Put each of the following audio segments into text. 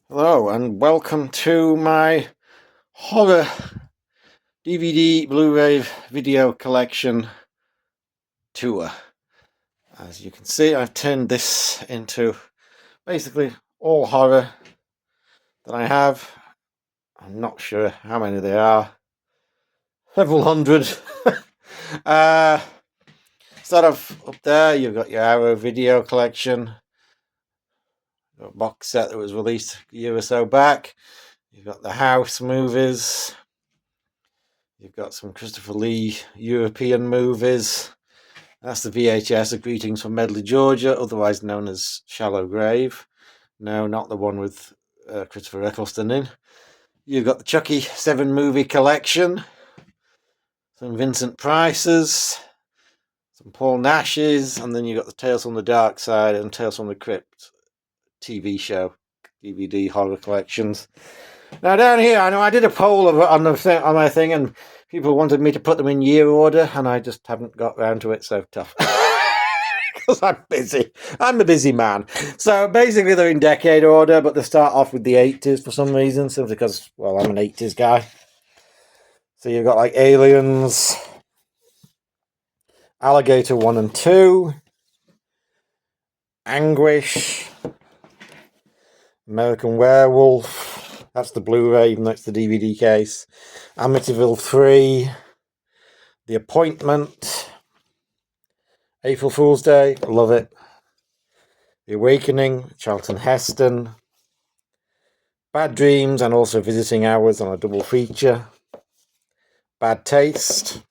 Hello and welcome to my horror DVD Blu-ray video collection tour. As you can see, I've turned this into basically all horror that I have. I'm not sure how many there are. Several hundred. uh, Start off up there, you've got your Arrow video collection. A box set that was released a year or so back. You've got the House movies. You've got some Christopher Lee European movies. That's the VHS of Greetings from Medley, Georgia, otherwise known as Shallow Grave. No, not the one with Christopher Eccleston in. You've got the Chucky 7 movie collection. Some Vincent Price's. Some Paul Nash's. And then you've got the Tales from the Dark Side and Tales from the Crypt TV show, DVD horror collections. Now down here, I know I did a poll on my thing, and people wanted me to put them in year order, and I just haven't got round to it, so tough. Because I'm busy. I'm a busy man. So basically they're in decade order, but they start off with the 80s for some reason, simply because, well, I'm an 80s guy. So you've got like Aliens, Alligator 1 and 2, Anguish, American Werewolf, that's the Blu-ray, even though it's the DVD case, Amityville 3, The Appointment, April Fool's Day, love it, The Awakening, Charlton Heston, Bad Dreams, and also Visiting Hours on a double feature, Bad Taste,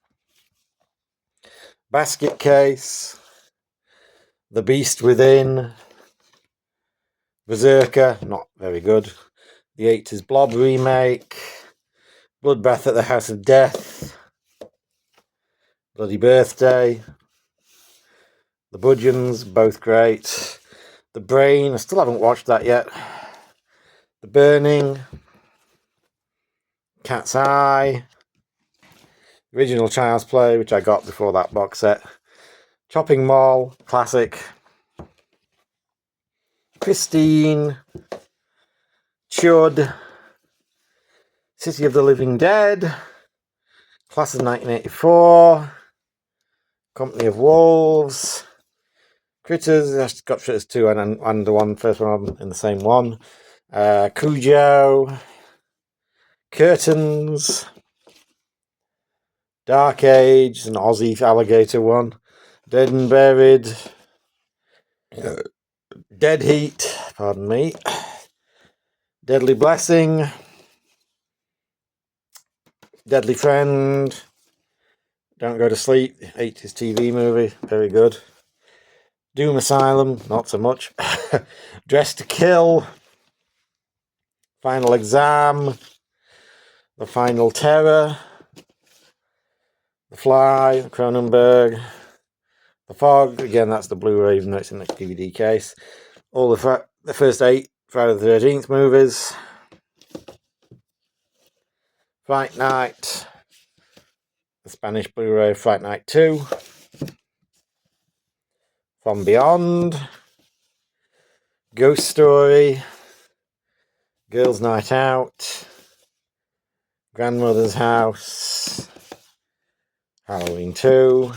Basket Case, The Beast Within, Berserker, not very good, the 80s Blob remake, Bloodbath at the House of Death, Bloody Birthday, The Budgeons, both great, The Brain, I still haven't watched that yet, The Burning, Cat's Eye, original Child's Play, which I got before that box set, Chopping Mall, classic, Christine, Chud, City of the Living Dead, Class of 1984, Company of Wolves, Critters, I got Critters 2 and the one, first one in the same one, Cujo, Curtains, Dark Age, an Aussie alligator one, Dead and Buried, Dead Heat, pardon me, Deadly Blessing, Deadly Friend, Don't Go to Sleep, 80s TV movie, very good, Doom Asylum, not so much, Dress to Kill, Final Exam, The Final Terror, The Fly, Cronenberg, The Fog, again that's the Blu-ray even though it's in the DVD case, all the first 8 Friday the 13th movies, Fright Night, the Spanish Blu-ray Fright Night 2, From Beyond, Ghost Story, Girls' Night Out, Grandmother's House, Halloween 2,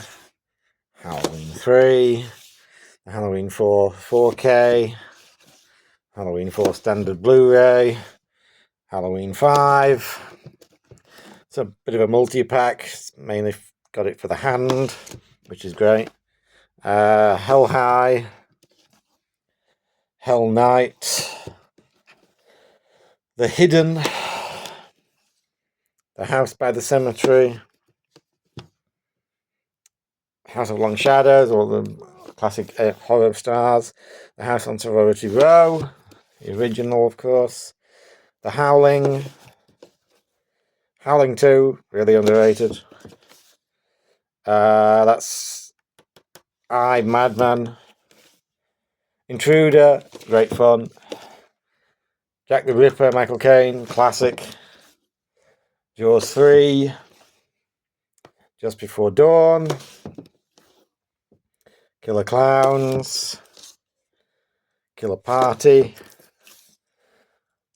Halloween 3, Halloween 4 4K, Halloween 4 Standard Blu-ray, Halloween 5. It's a bit of a multi-pack, mainly got it for the hand, which is great. Hell High, Hell Night, The Hidden, The House by the Cemetery, House of Long Shadows, all the classic horror stars, The House on Sorority Row, the original of course, The Howling, Howling 2, really underrated, that's I, Madman, Intruder, great fun, Jack the Ripper, Michael Caine, classic, Jaws 3, Just Before Dawn, Killer Clowns, Killer Party,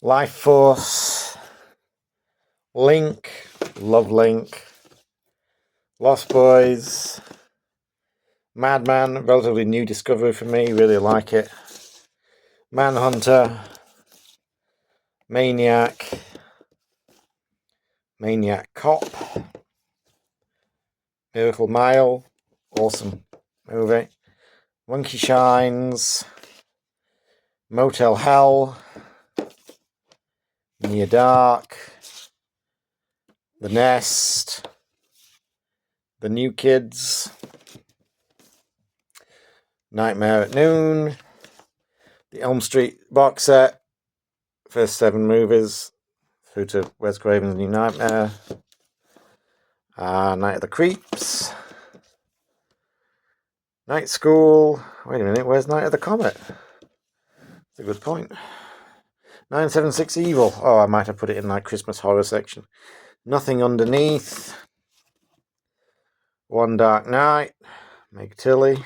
Life Force, Link, love Link, Lost Boys, Madman, relatively new discovery for me, really like it. Manhunter, Maniac, Maniac Cop, Miracle Mile, awesome movie. Monkey Shines, Motel Hell, Near Dark, The Nest, The New Kids, Nightmare at Noon, the Elm Street box set, first 7 movies, through to Wes Craven's New Nightmare, Night of the Creeps, Night School. Wait a minute, where's Night of the Comet? That's a good point. 976 Evil. Oh, I might have put it in my Christmas horror section. Nothing Underneath, One Dark Night, Meg Tilly,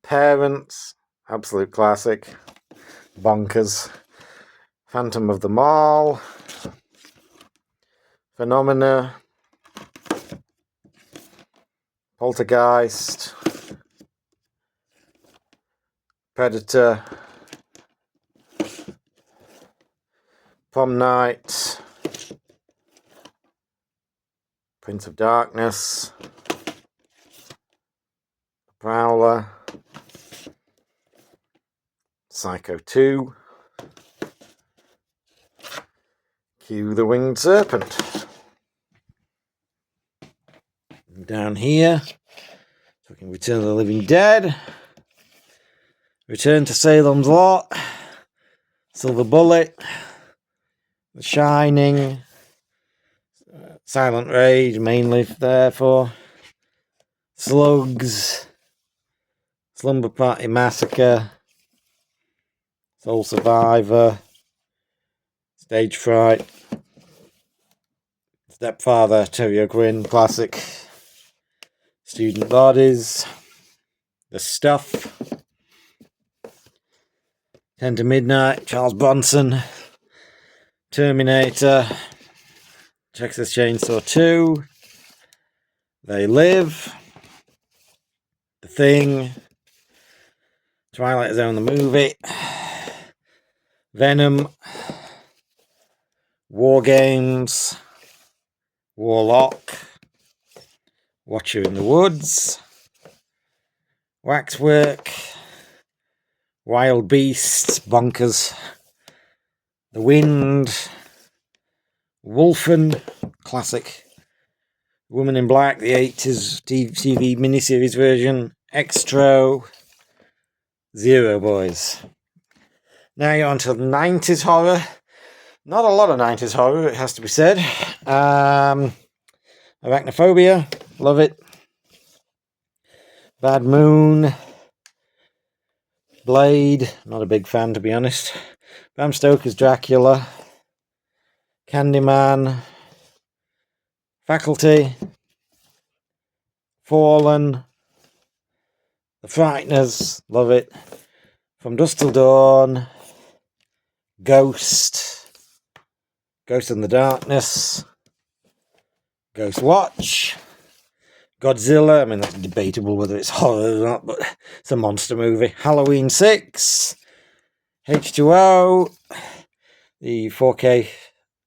Parents, absolute classic, bonkers. Phantom of the Mall, Phenomena, Poltergeist, Predator, Prom Night, Prince of Darkness, Prowler, Psycho 2, Cue the Winged Serpent. Down here, talking Return of the Living Dead, Return to Salem's Lot, Silver Bullet, The Shining, Silent Rage, mainly therefore, Slugs, Slumber Party Massacre, Soul Survivor, Stage Fright, Stepfather, Terry O'Quinn, classic, Student Bodies, The Stuff, 10 to Midnight, Charles Bronson, Terminator, Texas Chainsaw 2, They Live, The Thing, Twilight Zone the movie, Venom, War Games, Warlock, Watcher in the Woods, Waxwork, Wild Beasts, bonkers, The Wind, Wolfen, classic, Woman in Black, the 80s TV miniseries version, Extro, Zero Boys. Now you're on to 90s horror. Not a lot of 90s horror, it has to be said. Arachnophobia, love it. Bad Moon, Blade, not a big fan to be honest. Bram Stoker's Dracula, Candyman, Faculty, Fallen, The Frighteners, love it. From Dusk Till Dawn, Ghost, Ghost in the Darkness, Ghost Watch, Godzilla, I mean that's debatable whether it's horror or not, but it's a monster movie. Halloween 6, H2O, the 4K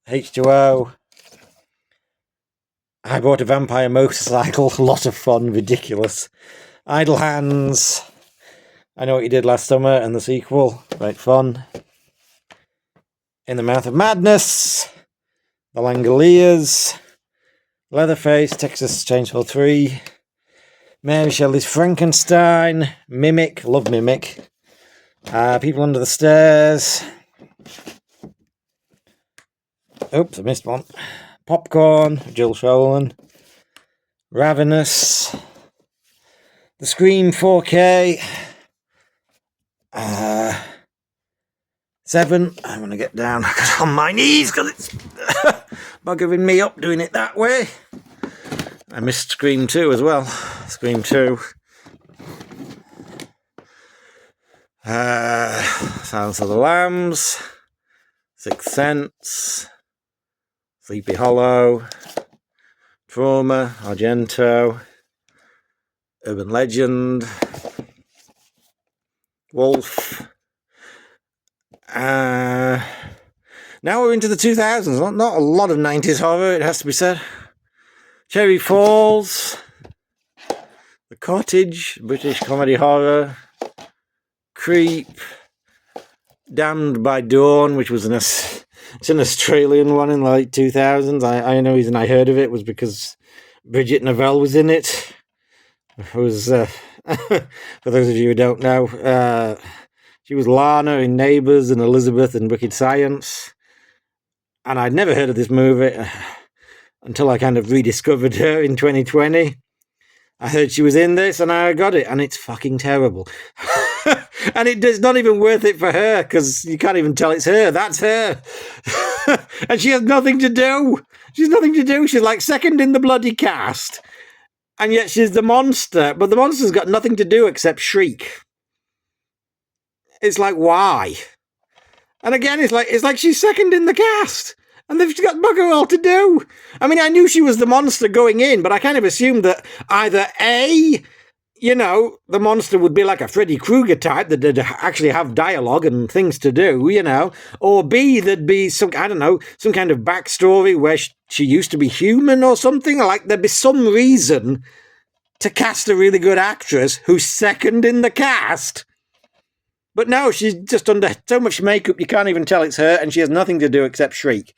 H2O. I bought a vampire motorcycle, a lot of fun, ridiculous. Idle Hands, I Know What You Did Last Summer, and the sequel, great fun. In the Mouth of Madness, The Langoliers, Leatherface, Texas Chainsaw 3, Mary Shelley's Frankenstein, Mimic, love Mimic, People Under the Stairs, oops, I missed one, Popcorn, Jill Schoelen, Ravenous, The Scream 4K, 7, I'm going to get down on my knees because it's buggering me up doing it that way. I missed Scream 2 as well. Scream 2. Silence of the Lambs. Sixth Sense, Sleepy Hollow, Trauma, Argento, Urban Legend, Wolf. Now we're into the 2000s. Not a lot of 90s horror, it has to be said. Cherry Falls, The Cottage, British comedy horror, Creep, Damned by Dawn, which was it's an Australian one in the late 2000s. I know the reason I heard of it was because Bridget Novell was in it. It was, for those of you who don't know, she was Lana in Neighbours and Elizabeth in Wicked Science. And I'd never heard of this movie until I kind of rediscovered her in 2020. I heard she was in this and I got it, and it's fucking terrible. And it's not even worth it for her, because you can't even tell it's her. That's her. And she has nothing to do. She's nothing to do. She's like second in the bloody cast. And yet she's the monster. But the monster's got nothing to do except shriek. It's like, why? And again, it's like she's second in the cast. And they've got bugger all to do. I mean, I knew she was the monster going in, but I kind of assumed that either A, you know, the monster would be like a Freddy Krueger type that'd actually have dialogue and things to do, you know, or B, there'd be some, I don't know, some kind of backstory where she used to be human or something. Like there'd be some reason to cast a really good actress who's second in the cast. But no, she's just under so much makeup you can't even tell it's her, and she has nothing to do except shriek.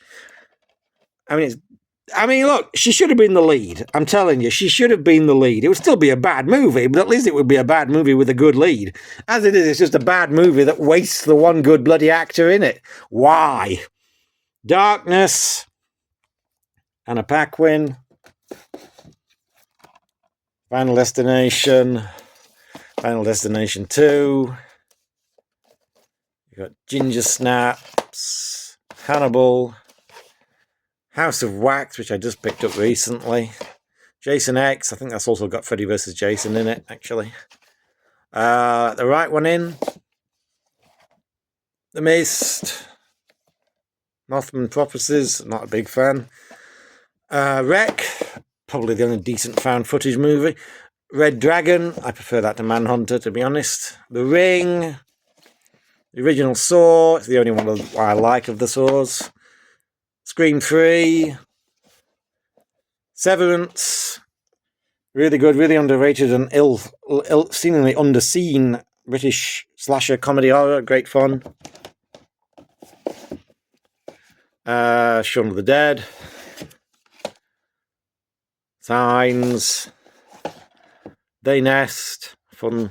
I mean, look, she should have been the lead. I'm telling you, she should have been the lead. It would still be a bad movie, but at least it would be a bad movie with a good lead. As it is, it's just a bad movie that wastes the one good bloody actor in it. Why? Darkness, Anna Paquin, Final Destination 2. You got Ginger Snaps, Hannibal, House of Wax, which I just picked up recently, Jason X. I think that's also got Freddy vs. Jason in it, actually. The Right One In, The Mist, Mothman Prophecies, not a big fan. Wreck, probably the only decent found footage movie. Red Dragon, I prefer that to Manhunter, to be honest. The Ring, the original Saw, it's the only one I like of the Saws. Scream 3, Severance, really good, really underrated and seemingly underseen British slasher comedy horror, great fun. Shaun of the Dead, Signs, They Nest, fun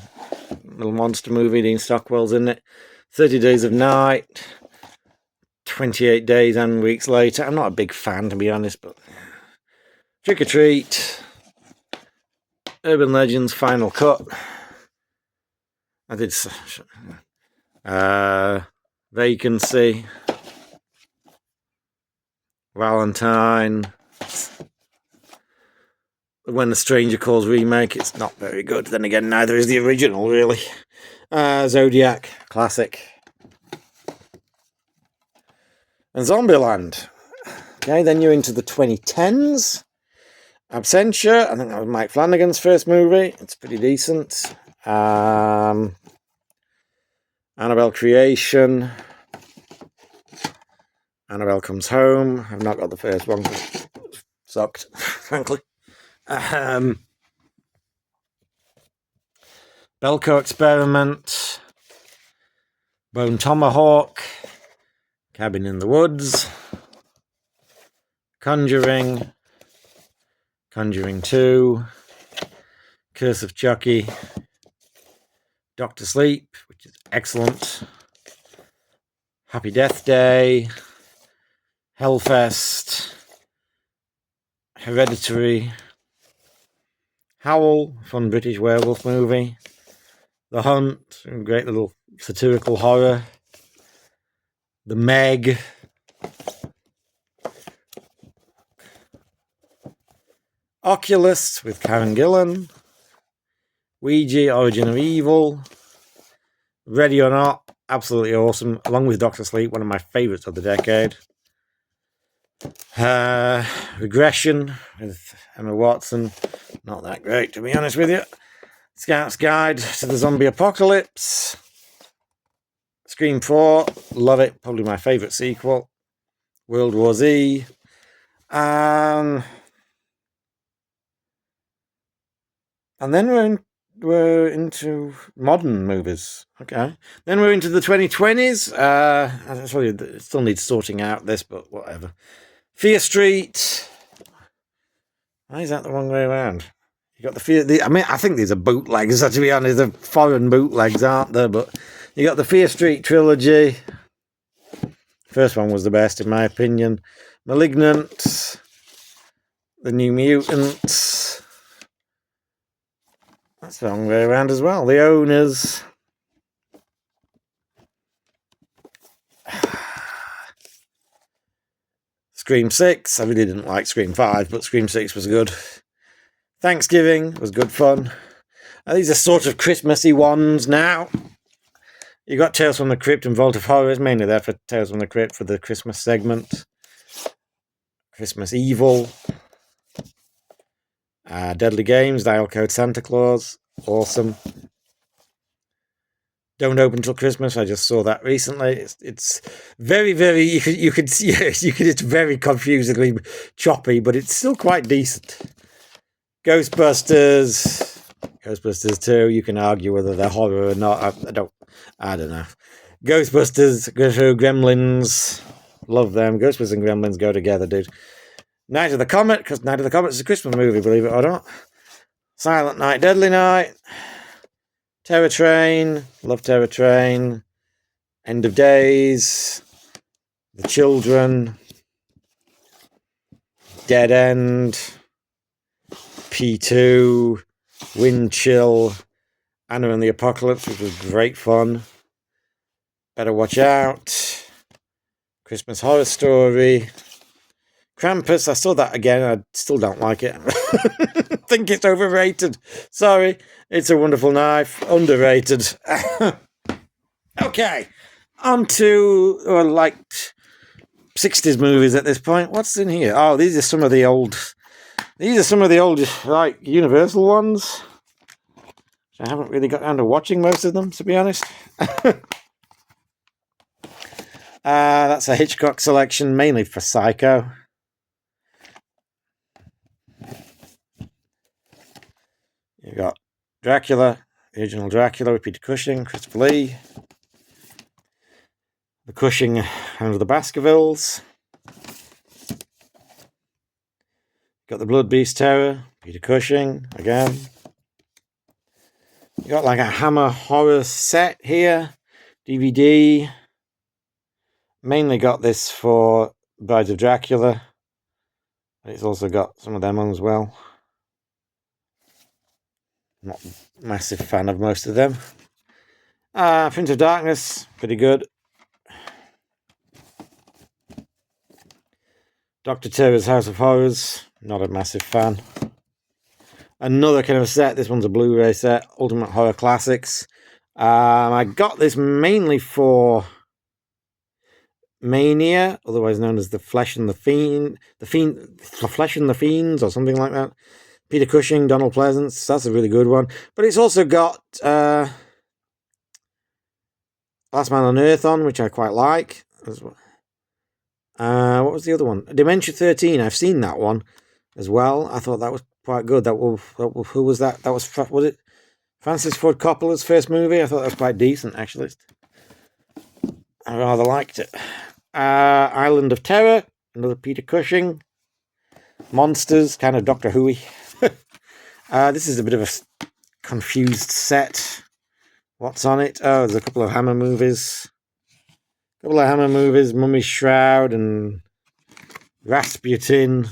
little monster movie, Dean Stockwell's in it. 30 Days of Night, 28 Days and Weeks Later. I'm not a big fan, to be honest, but Trick or Treat, Urban Legends, Final Cut. I did Vacancy, Valentine, When the Stranger Calls remake. It's not very good. Then again, neither is the original, really. Zodiac, classic. And Zombieland. Okay, then you're into the 2010s. Absentia, I think that was Mike Flanagan's first movie. It's pretty decent. Annabelle Creation. Annabelle Comes Home. I've not got the first one. Sucked, frankly. Belko Experiment. Bone Tomahawk. Cabin in the Woods. Conjuring. Conjuring 2. Curse of Chucky. Doctor Sleep, which is excellent. Happy Death Day. Hellfest. Hereditary. Howl, fun British werewolf movie. The Hunt, great little satirical horror. The Meg. Oculus with Karen Gillan. Ouija, Origin of Evil. Ready or Not, absolutely awesome, along with Doctor Sleep, one of my favourites of the decade. Regression with Emma Watson, not that great, to be honest with you. Scout's Guide to the Zombie Apocalypse. Scream 4, love it, probably my favourite sequel. World War Z. And then we're into modern movies. Okay. Then we're into the 2020s. I tell you, it still needs sorting out this, but whatever. Fear Street. Why is that the wrong way around? You got I think these are bootlegs, to be honest. They're foreign bootlegs, aren't they? But you got the Fear Street trilogy. First one was the best, in my opinion. Malignant. The New Mutants. That's the wrong way around as well. The Owners. Scream 6. I really didn't like Scream 5, but Scream 6 was good. Thanksgiving was good fun. These are sort of Christmassy ones now. You got Tales from the Crypt and Vault of Horrors, mainly there for Tales from the Crypt for the Christmas segment. Christmas Evil. Deadly Games, Dial Code Santa Claus. Awesome. Don't Open Till Christmas. I just saw that recently. It's very, very. You could see. It's very confusingly choppy, but it's still quite decent. Ghostbusters 2. You can argue whether they're horror or not. I don't know. Ghostbusters, Gremlins, love them. Ghostbusters and Gremlins go together, dude. Night of the Comet, because Night of the Comet is a Christmas movie, believe it or not. Silent Night, Deadly Night. Terror Train, love Terror Train. End of Days. The Children. Dead End. P2. Wind Chill. Anna and the Apocalypse, which was great fun. Better Watch Out. Christmas Horror Story. Krampus, I saw that again. I still don't like it. Think it's overrated. Sorry. It's a Wonderful Knife. Underrated. Okay. On to, like, 60s movies at this point. What's in here? Oh, these are some of the old, like, Universal ones. I haven't really got around to watching most of them, to be honest. That's a Hitchcock selection, mainly for Psycho. You got Dracula, the original Dracula with Peter Cushing, Christopher Lee. The Cushing under the Baskervilles. Got the Blood Beast Terror, Peter Cushing again. You got like a Hammer horror set here, DVD. Mainly got this for Brides of Dracula. It's also got some of them on as well. Not a massive fan of most of them. Prince of Darkness, pretty good. Dr. Terror's House of Horrors, not a massive fan. Another kind of set, this one's a Blu-ray set, Ultimate Horror Classics. I got this mainly for Mania, otherwise known as The Flesh and the Fiend, The Flesh and the Fiends, or something like that. Peter Cushing, Donald Pleasance, that's a really good one. But it's also got Last Man on Earth on, which I quite like. What was the other one? Dementia 13, I've seen that one as well. I thought that was quite good. Who was that? Was it Francis Ford Coppola's first movie? I thought that was quite decent, actually. I rather liked it. Island of Terror, another Peter Cushing. Monsters, kind of Doctor Who-y. This is a bit of a confused set. What's on it? Oh, there's a couple of Hammer movies. Mummy's Shroud and Rasputin.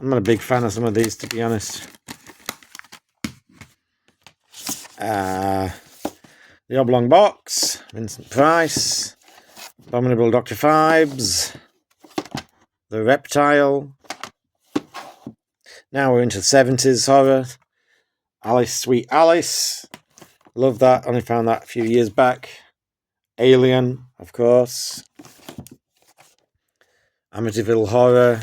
I'm not a big fan of some of these, to be honest. The Oblong Box, Vincent Price. Abominable Dr. Phibes. The Reptile. Now we're into 70s horror. Alice, Sweet Alice. Love that. Only found that a few years back. Alien, of course. Amityville Horror.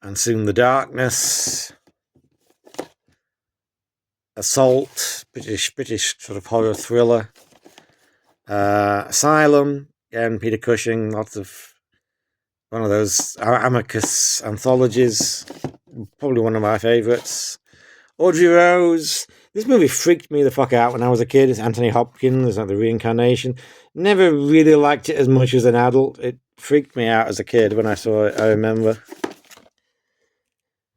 And soon The Darkness. Assault, British sort of horror thriller. Asylum, again, Peter Cushing, lots of one of those Amicus anthologies, probably one of my favourites. Audrey Rose, this movie freaked me the fuck out when I was a kid. It's Anthony Hopkins, like the reincarnation. Never really liked it as much as an adult. It freaked me out as a kid when I saw it, I remember.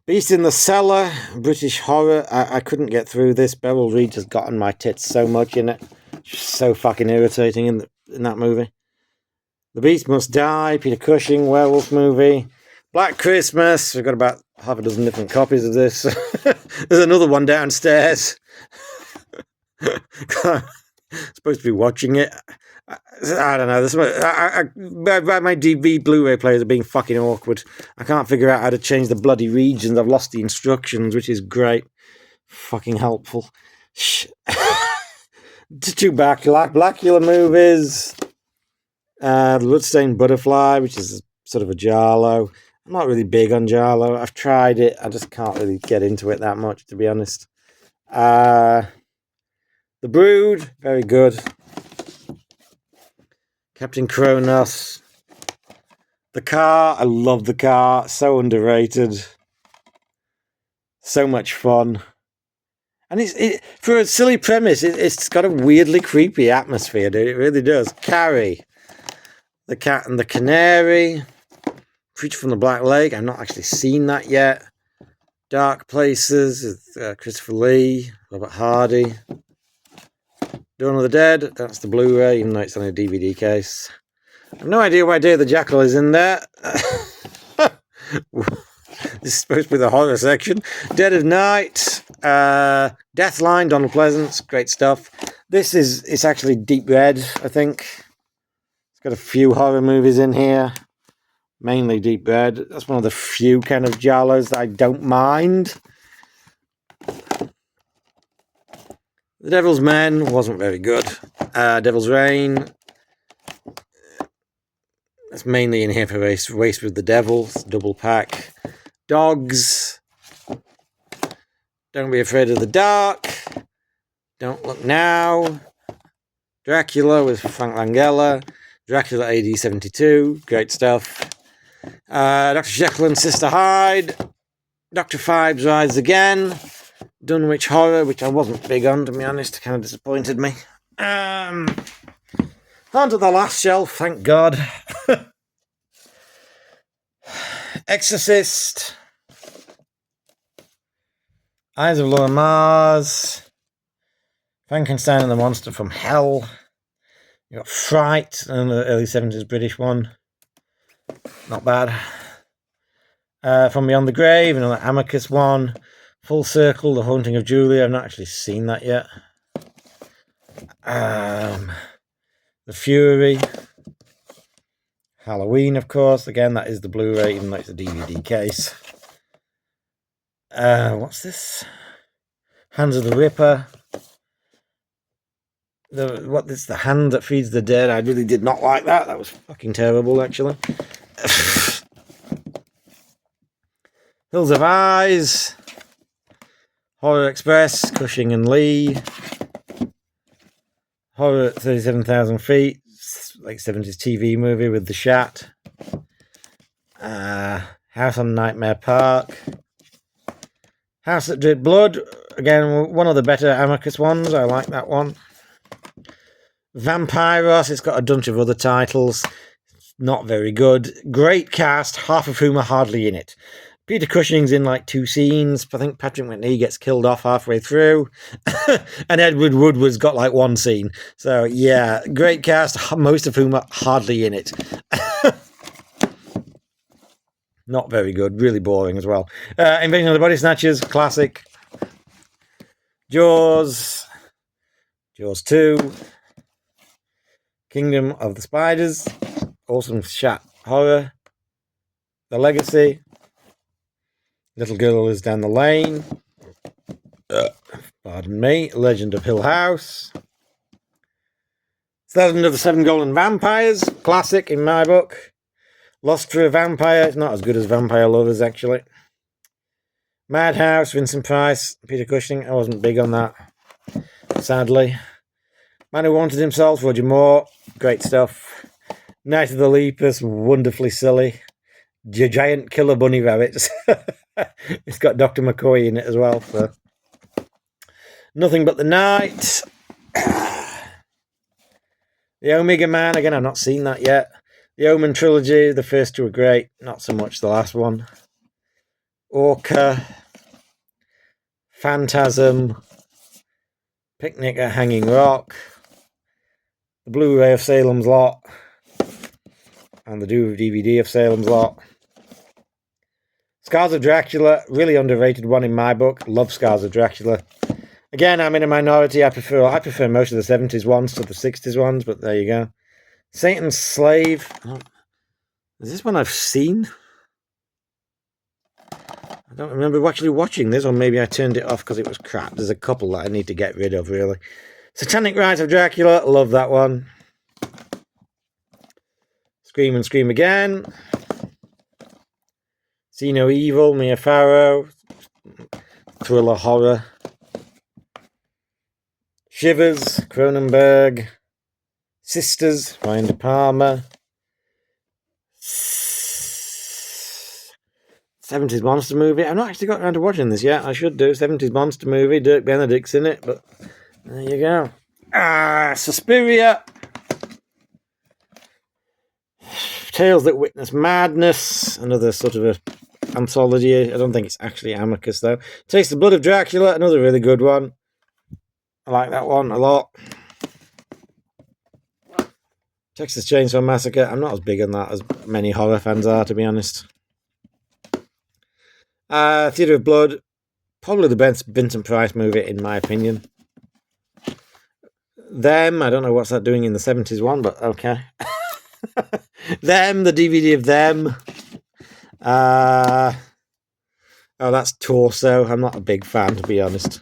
Beast in the Cellar, British horror. I couldn't get through this. Beryl Reid just got on my tits so much in it. She's so fucking irritating in that movie. The Beast Must Die, Peter Cushing, werewolf movie. Black Christmas. We've got about half a dozen different copies of this. There's another one downstairs. Supposed to be watching it. I don't know. My DVD Blu-ray players are being fucking awkward. I can't figure out how to change the bloody regions. I've lost the instructions, which is great. Fucking helpful. Two Blackula movies. The Bloodstained Butterfly, which is sort of a giallo. I'm not really big on giallo. I've tried it. I just can't really get into it that much, to be honest. The Brood, very good. Captain Kronos. The Car, I love The Car. So underrated. So much fun. And for a silly premise, it's got a weirdly creepy atmosphere, dude. It really does. Carrie. The Cat and the Canary. Creature from the Black Lake. I've not actually seen that yet. Dark Places with Christopher Lee. Robert Hardy. Dawn of the Dead, that's the Blu-ray, even though it's on a DVD case. I have no idea why Day of the Jackal is in there. This is supposed to be the horror section. Dead of Night, Deathline, Donald Pleasance, great stuff. It's actually Deep Red, I think. It's got a few horror movies in here. Mainly Deep Red. That's one of the few kind of giallos that I don't mind. The Devil's Men wasn't very good. Devil's Reign. That's mainly in here for Race with the Devils. Double pack. Dogs. Don't Be Afraid of the Dark. Don't Look Now. Dracula with Frank Langella. Dracula AD 72. Great stuff. Dr. Jekyll and Sister Hyde. Dr. Phibes Rides Again. Dunwich Horror, which I wasn't big on, to be honest. Kind of disappointed me. On to the last shelf, thank God. Exorcist. Eyes of Laura Mars. Frankenstein and the Monster from Hell. You got Fright, another early 70s British one. Not bad. From Beyond the Grave, another Amicus one. Full Circle, The Haunting of Julia. I've not actually seen that yet. The Fury. Halloween, of course. Again, that is the Blu-ray, even though it's a DVD case. What's this? Hands of the Ripper. The Hand That Feeds the Dead. I really did not like that. That was fucking terrible, actually. Hills of Eyes. Horror Express, Cushing and Lee. Horror at 37,000 Feet, like 70s TV movie with the Shat. House on Nightmare Park. House That Dripped Blood, again, one of the better Amicus ones. I like that one. Vampiros, it's got a bunch of other titles. Not very good. Great cast, half of whom are hardly in it. Peter Cushing's in like 2 scenes. I think Patrick Macnee gets killed off halfway through. And Edward Woodward's got like 1 scene. So yeah, great cast, most of whom are hardly in it. Not very good, really boring as well. Invasion of the Body Snatchers, classic. Jaws. Jaws 2. Kingdom of the Spiders. Awesome Shat Horror. The Legacy. Little Girl Is Down the Lane. Pardon me. Legend of Hill House. Legend of the Seven Golden Vampires. Classic in my book. Lost for a Vampire. It's not as good as Vampire Lovers, actually. Madhouse, Vincent Price, Peter Cushing. I wasn't big on that, sadly. Man Who Wanted Himself, Roger Moore. Great stuff. Night of the Lepus, wonderfully silly. Giant Killer Bunny Rabbits. It's got Dr. McCoy in it as well. So. Nothing But the Night. The Omega Man, again, I've not seen that yet. The Omen trilogy, the first two were great, not so much the last one. Orca. Phantasm. Picnic at Hanging Rock. The Blu-ray of Salem's Lot. And the DVD of Salem's Lot. Scars of Dracula, really underrated one in my book. Love Scars of Dracula. Again, I'm in a minority. I prefer most of the 70s ones to the 60s ones, but there you go. Satan's Slave. Oh, is this one I've seen? I don't remember actually watching this, or maybe I turned it off because it was crap. There's a couple that I need to get rid of, really. Satanic Rise of Dracula. Love that one. Scream and Scream Again. See No Evil, Mia Farrow. Thriller horror. Shivers, Cronenberg. Sisters, Brian De Palma. 70s monster movie. I've not actually got around to watching this yet. I should do. 70s monster movie. Dirk Benedict's in it, but there you go. Suspiria. Tales That Witness Madness. Another sort of a anthology. I don't think it's actually Amicus, though. Taste the Blood of Dracula. Another really good one. I like that one a lot. Texas Chainsaw Massacre. I'm not as big on that as many horror fans are, to be honest. Theatre of Blood. Probably the best Vincent Price movie, in my opinion. Them. I don't know what's that doing in the 70s one, but okay. Them. The DVD of Them. Oh, that's Torso. I'm not a big fan, to be honest.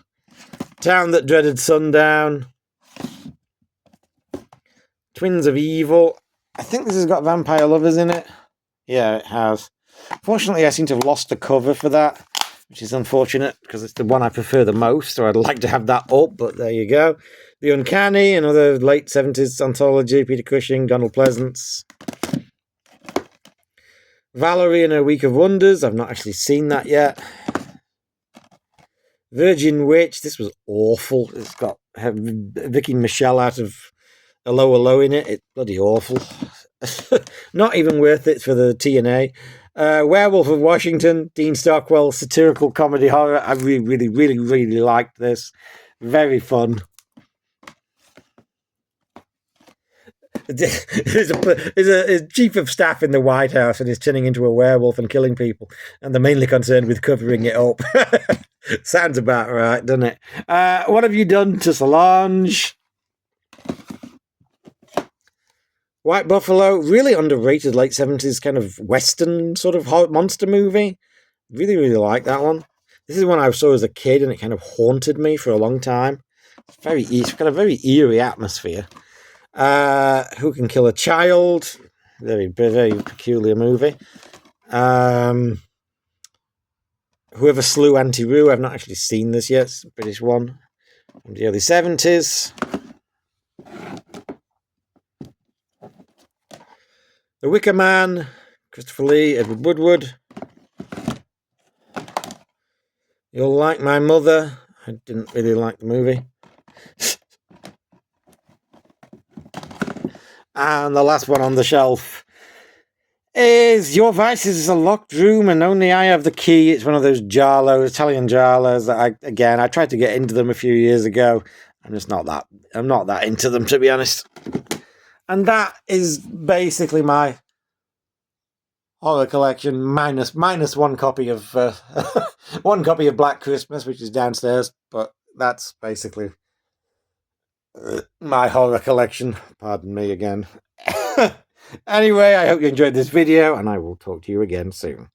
Town That Dreaded Sundown. Twins of Evil. I think this has got Vampire Lovers in it. Yeah, it has. Fortunately, I seem to have lost the cover for that, which is unfortunate because it's the one I prefer the most, so I'd like to have that up, but there you go. The Uncanny, another late 70s anthology, Peter Cushing, Donald Pleasance. Valerie and Her Week of Wonders. I've not actually seen that yet. Virgin Witch. This was awful. It's got Vicky Michelle out of Hello Hello in it. It's bloody awful. Not even worth it for the TNA. Werewolf of Washington. Dean Stockwell. Satirical comedy horror. I really liked this. Very fun. There's a chief of staff in the White House and is turning into a werewolf and killing people, and they're mainly concerned with covering it up. Sounds about right, doesn't it? What Have You Done to Solange? White Buffalo, really underrated late 70s kind of Western sort of monster movie. Really like that one. This is one I saw as a kid and it kind of haunted me for a long time. It's got a very eerie atmosphere. Who Can Kill a Child? Very peculiar movie. Whoever Slew Auntie Roo. I've not actually seen this yet. It's a British one from the early 70s. The Wicker Man. Christopher Lee, Edward Woodward. You'll Like My Mother. I didn't really like the movie. And the last one on the shelf is Your Vices Is a Locked Room and Only I Have the Key. It's one of those Italian giallos that I tried to get into them a few years ago. I'm not that into them, to be honest. And that is basically my horror collection minus one copy of one copy of Black Christmas, which is downstairs, but that's basically my horror collection. Pardon me again. Anyway, I hope you enjoyed this video, and I will talk to you again soon.